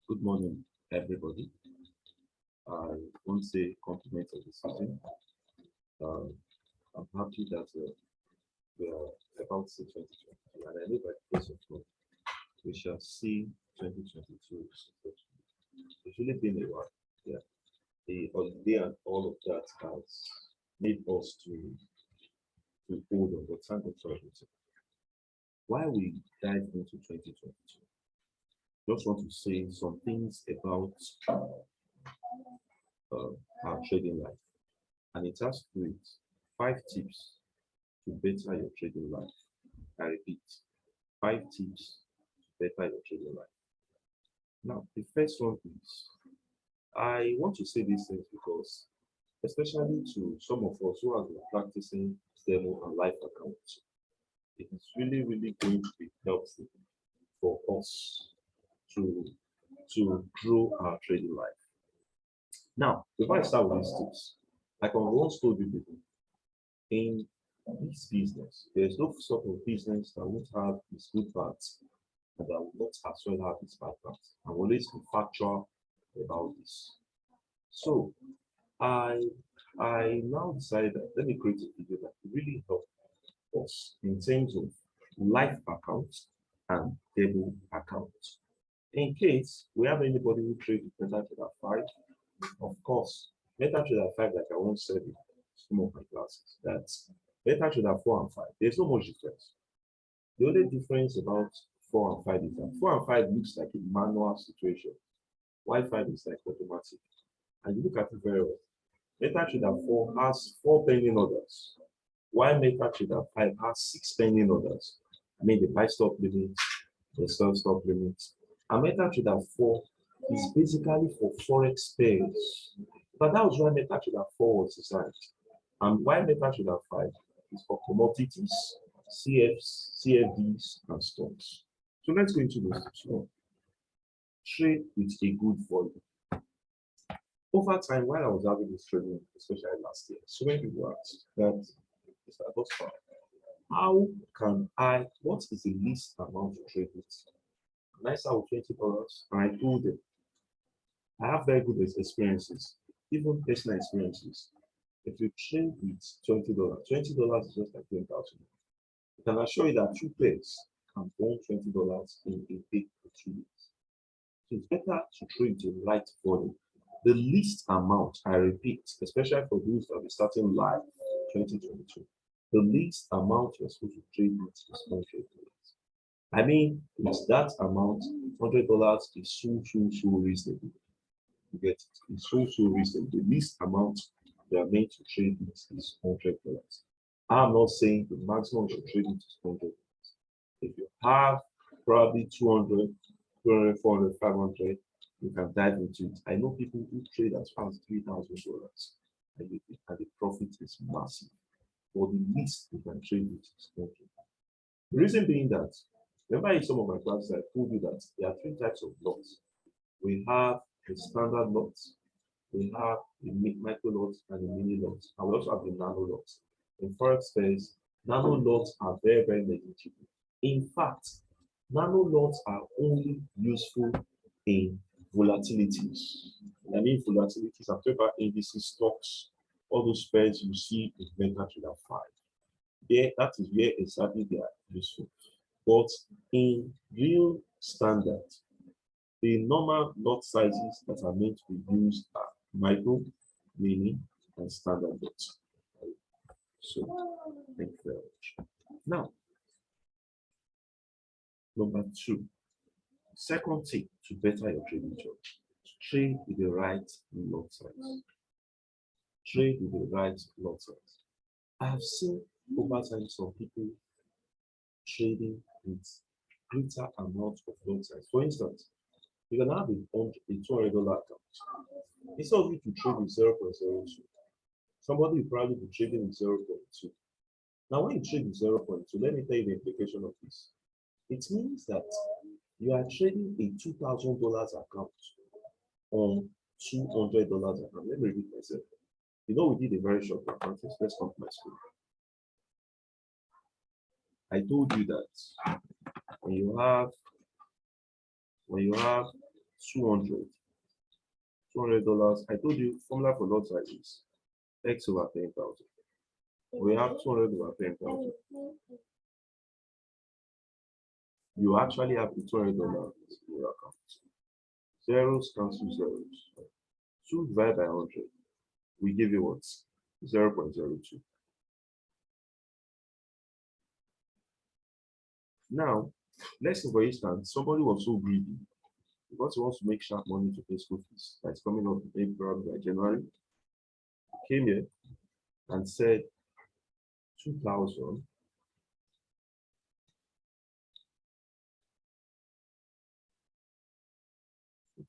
Good morning, everybody. I want to say compliments of the season. Um, I'm happy that we are about to see 2022, and I know by the grace of God, we shall see 2022 successfully. It's really been a while. Yeah, the holiday and all of that has made us to hold on, but thank God for everything. While we dive into 2022, just want to say some things about uh, our trading life, and it has to do with 5 tips to better your trading life. I repeat, 5 tips to better your trading life. Now, the first one is I want to say these things because, especially to some of us who have been practicing demo and live accounts, it is really, really going to be helpful for us to grow our trading life. Now, before I start with these tips, like I once told you before, in this business, there's no sort of business that won't have its good parts and that will not as well have its bad parts. I'm always be factual about this. So I I now decided that let me create a video that will really help us in terms of live accounts and table accounts. In case we have anybody who trades with MetaTrader 5, of course, MetaTrader 5, like I once said in some of my classes, that MetaTrader 4 and 5, there's no much difference. The only difference about 4 and 5 is that 4 and 5 looks like a manual situation, while 5 is like automatic. And you look at it very well. MetaTrader 4 has 4 pending orders, while MetaTrader 5 has 6 pending orders. I mean, the buy stop limit, the sell stop limit. And MetaTrader 4 is basically for forex pairs. But that was why MetaTrader 4 was designed. And why MetaTrader 5 is for commodities, CFs, CFDs, and stocks. So let's go into those tips. Trade with a good volume. Over time, while I was having this training, especially last year, so many people asked that, Mr. Bosman, how can what is the least amount to trade with? And I started with $20, and I told them, I have very good experiences, even personal experiences. If you trade with $20 is just like 10,000. I can assure you that 2 pairs can earn $20 in a day for 2 weeks. So it's better to trade with a light volume. The least amount, I repeat, especially for those that will be starting live 2022, the least amount you're supposed to trade with is $100. I mean, with that amount, $100 is so reasonable. You get it? It's so reasonable. The least amount you are meant to trade with is $100. I'm not saying the maximum you should trade with is $100. If you have probably 200, 300, 400, 500, you can dive into it. I know people who trade as far as $3,000 and the profit is massive. But the least you can trade with is $100. The reason being that, remember in some of my classes, I told you that there are 3 types of lots. We have the standard lots, we have the micro lots and the mini lots, and we also have the nano lots. In forex space, nano lots are very negligible. In fact, nano lots are only useful in volatilities. And I mean volatilities, I'm talking about indices, stocks, all those pairs you see in MetaTrader 5. There, that is where exactly they are useful. But in real standard, the normal lot sizes that are meant to be used are micro, mini, and standard lots. So, thank you very much. Now, number 2, second tip to better your trading job: trade with the right lot size. Trade with the right lot size. I have seen over time some people trading with greater amount of lot size. For instance, you can have a $200 account. Instead of you to trade with 0.02, somebody will probably be trading with 0.2. Now, when you trade with 0.2, let me tell you the implication of this. It means that you are trading a $2,000 account on $200 account. Let me repeat myself. You know, we did a very short account. Let's come to my screen. I told you that when you have 200. $200. I told you formula for lot size is X over 10,000. We have 200 over 10,000. You actually have the $200 in your account. Zeros cancel zeros. 2 divided by 100. We give you what? 0.02. Now, let's say for instance, somebody was so greedy because he wants to make sharp money to pay school fees that's coming up in April by January. Came here and said 2,000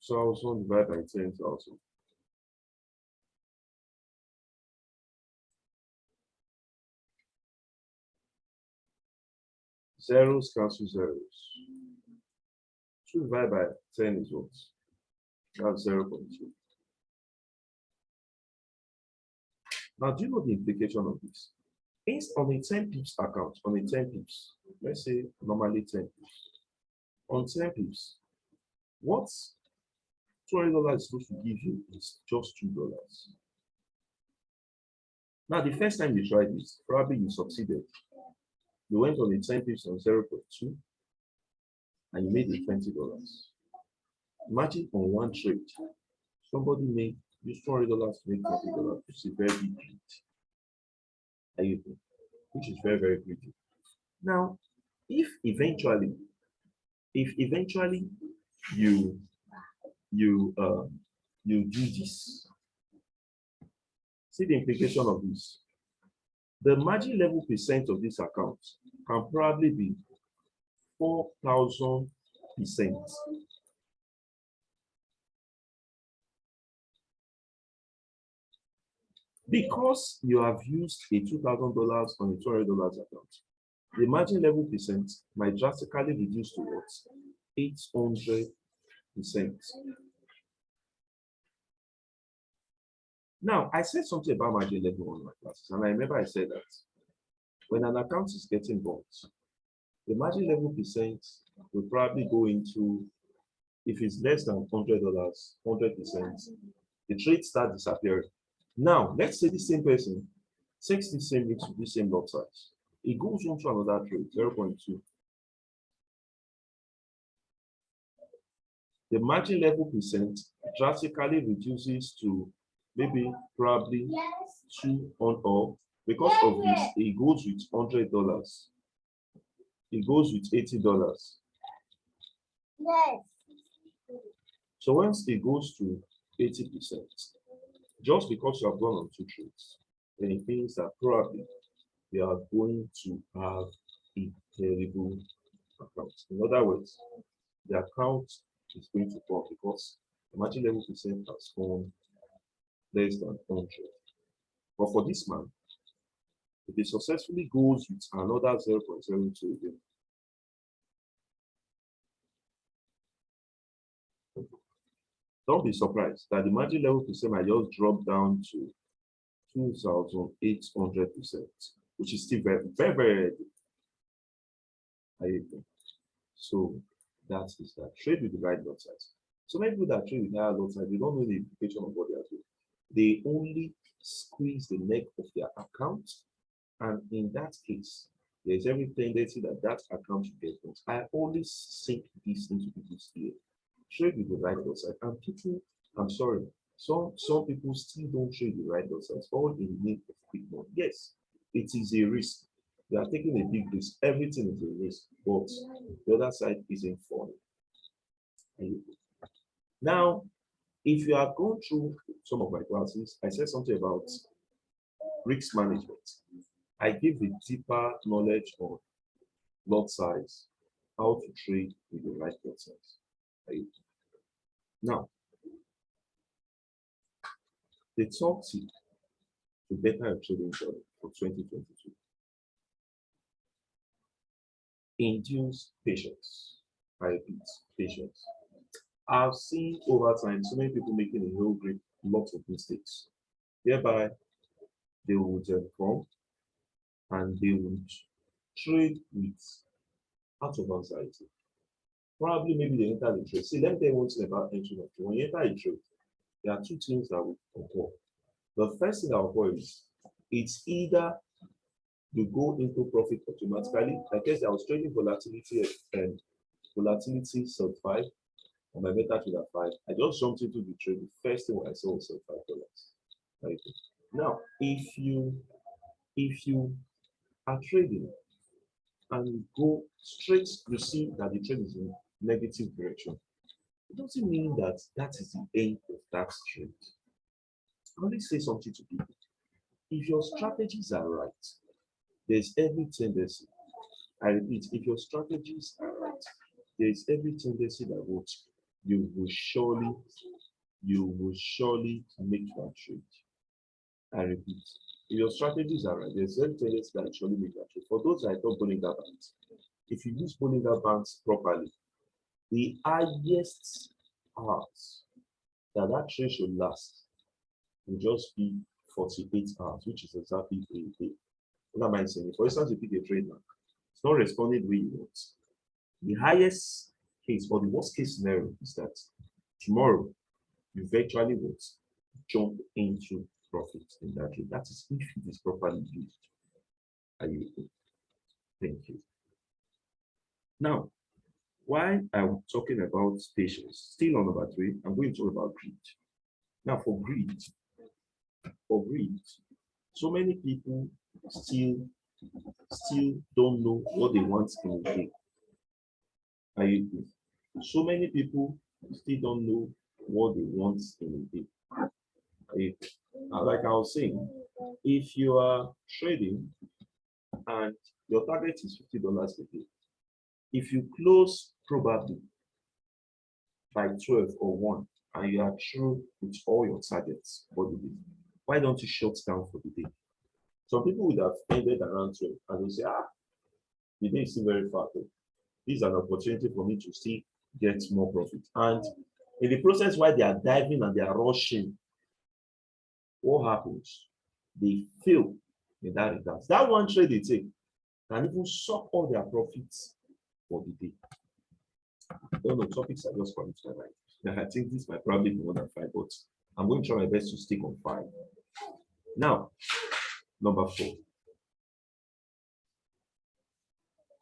divided by 10,000. Zeros cancel zeros. 2 divided by 10 is what? That's 0.2. Now, do you know the implication of this? It's on a 10 pips account, on a 10 pips, let's say normally 10 pips. On 10 pips, what $20 is supposed to give you is just $2. Now, the first time you tried this, probably you succeeded. You went on a 10 pips on 0.2 and you made it $20. Imagine on one trade, somebody made use $200 to make $20, which is a very big trade. Which is very, very greedy. Now, if eventually you do this, see the implication of this. The margin level percent of this account can probably be 4,000%. Because you have used a $2,000 on a $200 account, the margin level percent might drastically reduce to what? 800%. Now, I said something about margin level on my classes, and I remember I said that when an account is getting bought, the margin level percent will probably go into, if it's less than $100, 100%, the trade starts disappearing. Now, let's say the same person takes the same mix with the same lot size. It goes on to another trade, 0.2. The margin level percent drastically reduces to maybe probably 2 on all. Because of this, it goes with $100. It goes with $80. Yes. So once it goes to 80%, just because you have gone on 2 trades, then it means that probably you are going to have a terrible account. In other words, the account is going to fall because the margin level percent has gone less than 100. But for this man, if he successfully goes with another 0.02 again, don't be surprised that the margin level percent might just drop down to 2,800%, which is still very, very, very high. So that is that. Trade with the right lot size. So many people that trade with higher lot size, they don't know the implication of what they are doing. They only squeeze the neck of their account, and in that case, there's every tendency that that account should get lost. I always sink this into people's ear. Trade with the right lot size, and people, I'm sorry, some people still don't trade the right lot size, all in the name of quick money. Yes, it is a risk. They are taking a big risk. Everything is a risk, but the other side isn't falling. Now, if you have gone through some of my classes, I said something about risk management. I give a deeper knowledge of lot size, how to trade with the right lot size. Now, the top tip to better your trading journey for 2022. Induce patience. I repeat, patience. I've seen over time so many people making a whole great lot of mistakes, whereby they would come and they would trade with out of anxiety. Probably maybe they enter the trade. See, let me tell you one thing about entering a trade. When you enter a trade, there are two things that will occur. The first thing that will occur is it's either you go into profit automatically. Like I said, I was trading volatility and volatility sub 5 on my meta trader 5. I just jumped into the trade. The first thing I saw was $5. Right? Now, if you are trading and you go straight, you see that the trade is in negative direction. It doesn't mean that that is the end of that trade. I only say something to people. If your strategies are right, there's every tendency. I repeat, if your strategies are right, there's every tendency that what you will surely make that trade. I repeat, if your strategies are right, there's every tendency that you surely make that trade. For those that I thought Bollinger Bands, if you use Bollinger Bands properly, the highest hours that trade should last will just be 48 hours, which is exactly a day. What am I saying? For instance, you pick a trade now, it's not responding the way you want. The highest case or the worst case scenario is that tomorrow you virtually would jump into profit in that trade. That is if it is properly used. Are you with me? Thank you. Now, why I'm talking about patience, still on number 3, I'm going to talk about greed. Now, for greed, so many people still don't know what they want in a day. Are you with me? So many people still don't know what they want in a day. Like I was saying, if you are trading and your target is $50 a day, if you close probably by 12 or 1 and you are through with all your targets for the day, why don't you shut down for the day? Some people would have ended around 12 and they say, the day is still very far though. This is an opportunity for me to still get more profit. And in the process, while they are diving and they are rushing, what happens? They fail in that regard. That one trade they take can even suck all their profits for the day. I don't know, topics are just coming to my mind. I think this might probably be more than 5, but I'm going to try my best to stick on 5. Now, number 4.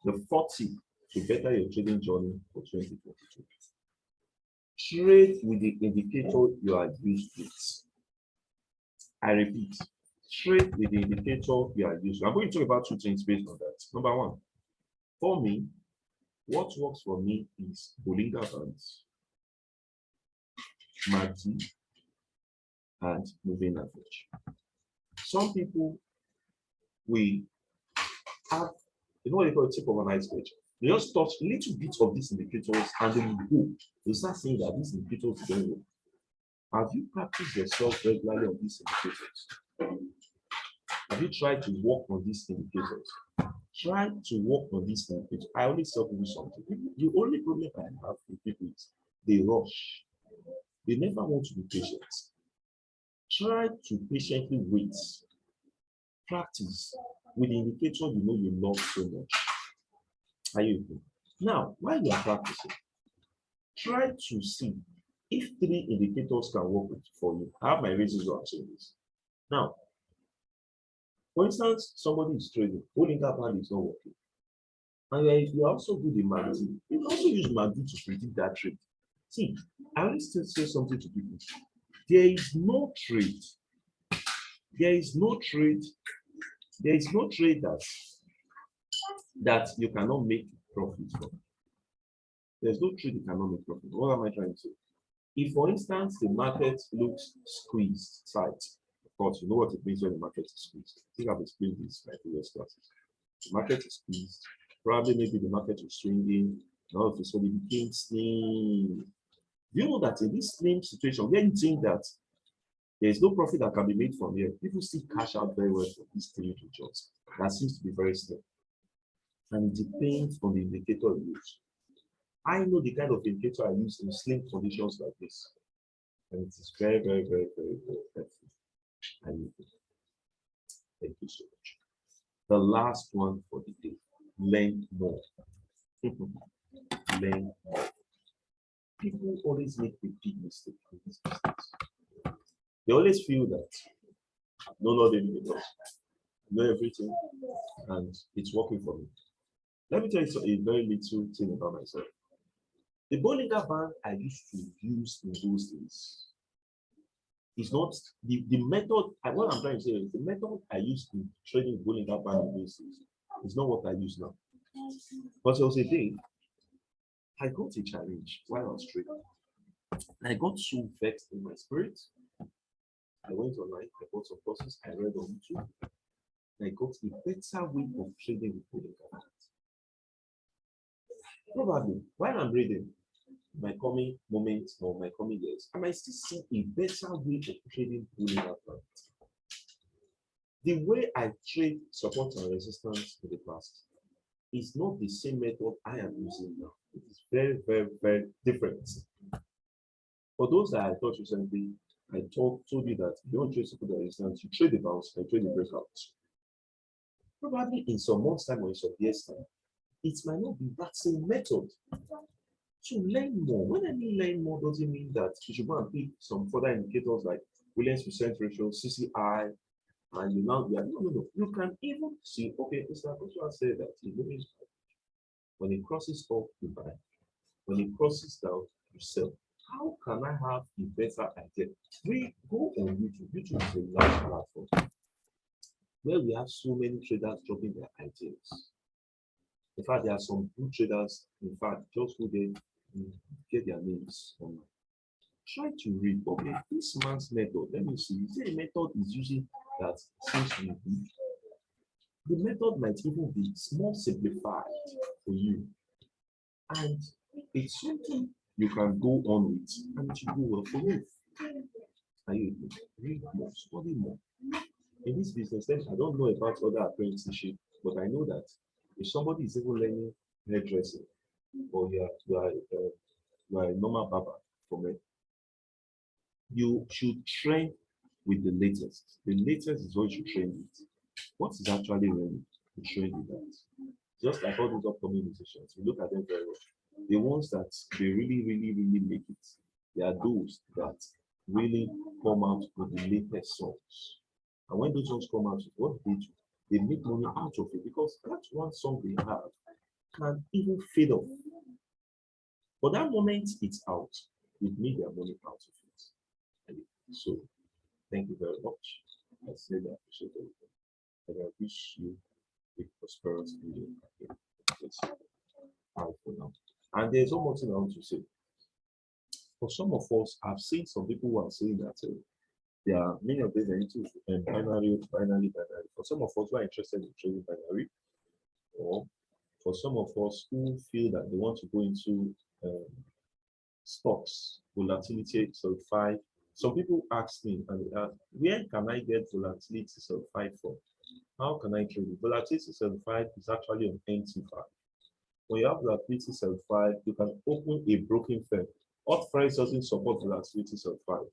The 40 to better your trading journey for 2022. Trade with the indicator you are used to. I repeat, trade with the indicator you are used to. I'm going to talk about 2 things based on that. Number 1, for me, what works for me is Bollinger Bands, MACD, and moving average. Some people, we have, you know what they call a tip of an iceberg. They just touch a little bit of these indicators and then you go. You start saying that these indicators don't work. Have you practiced yourself regularly on these indicators? Have you tried to work on these indicators? Try to work on these indicators. I always tell people something. The only problem I have with people is they rush. They never want to be patient. Try to patiently wait. Practice with the indicator you know you love so much. Are you with me? Now, while you are practicing, try to see if 3 indicators can work for you. I have my reasons why I'm saying this. Now, for instance, somebody is trading, Bollinger Band is not working. And if you are also good in MACD, you can also use MACD to predict that trade. See, I always still say something to people. There is no trade that you cannot make profit from. There's no trade you cannot make profit. What am I trying to say? If, for instance, the market looks squeezed tight, of course, you know what it means when the market is squeezed. I think I've explained this in my previous classes. The market is squeezed. Probably maybe the market is swinging. Now of a sudden it became slim. You know that in this slim situation, where you think that there is no profit that can be made from here, people still cash out very well for these 3 jobs. That seems to be very slim. And it depends on the indicator you use. I know the kind of indicator I use in slim conditions like this. And it is very, very, very, very, very effective. Thank you so much. The last one for the day, learn more. learn more. People always make the big mistake in this business. They always feel that no, they know everything and it's working for me. Let me tell you a very little thing about myself. The Bollinger Band I used to use in those days is not the method. What I'm trying to say is the method I used in trading Bollinger Band in those days is not what I use now. But there was a day I got a challenge while I was trading. I got so vexed in my spirit. I went online, I bought some courses, I read on YouTube, and I got a better way of trading with Bollinger Band. Probably while I'm reading, my coming moments or my coming years, I might still see a better way of trading Bollinger Band. The way I trade support and resistance in the past is not the same method I am using now. It is very, very, very different. For those that I taught recently, I told you that if you don't trade support and resistance, you trade the bounce and trade the breakout. Probably in some months' time or in some years' time, it might not be that same method. To learn more. When I mean learn more, doesn't mean that you should go and pick some further indicators like Williams percent ratio, CCI, and no. You can even see, okay, Mr. Joshua said that when it crosses up, you buy. When it crosses down, you sell. How can I have a better idea? We go on YouTube. YouTube is a large platform where we have so many traders dropping their ideas. In fact, there are some good traders, in fact, just go there, get their names online. Try to read, okay, this man's method, let me see, is there a method is using that seems to be good? The method might even be more simplified for you. And it's something you can go on with and it will go well for you. Are you read more, study more? In this business, I don't know about other apprenticeship, but I know that if somebody is even learning hairdressing, or you are a normal barber for me, you should train with the latest. The latest is what you train with. What is actually ready to train with that? Just like all those upcoming musicians, you look at them very well. The ones that they really, really, really make it, they are those that really come out with the latest songs. And when those songs come out, what they do, they make money out of it because that one song they have can even fade off. But that moment it's out, they've made their money out of it. So thank you very much. I say that I appreciate everything. And I wish you a prosperous day. It's bye for now. And there's one more thing I want to say. For some of us, I've seen some people who are saying that there are many of them are into binary. For some of us who are interested in trading binary, or for some of us who feel that they want to go into stocks, volatility sulfide. Some people ask me, and they ask, where can I get volatility sulfide from? How can I trade it? Volatility sulfide is actually on MT5. When you have volatility sulfide, you can open a broking firm. Hotfrize doesn't support volatility sulfide.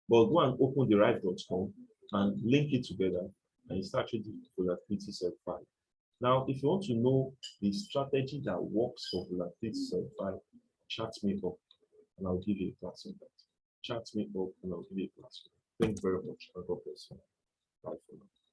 But go and open derive.com and link it together and you start trading volatility sulfide. Now, if you want to know the strategy that works for volatility sulfide, chat me up and I'll give you a class on that. Chat me up and I'll give you a class. Thank you very much and God bless you. Bye for now.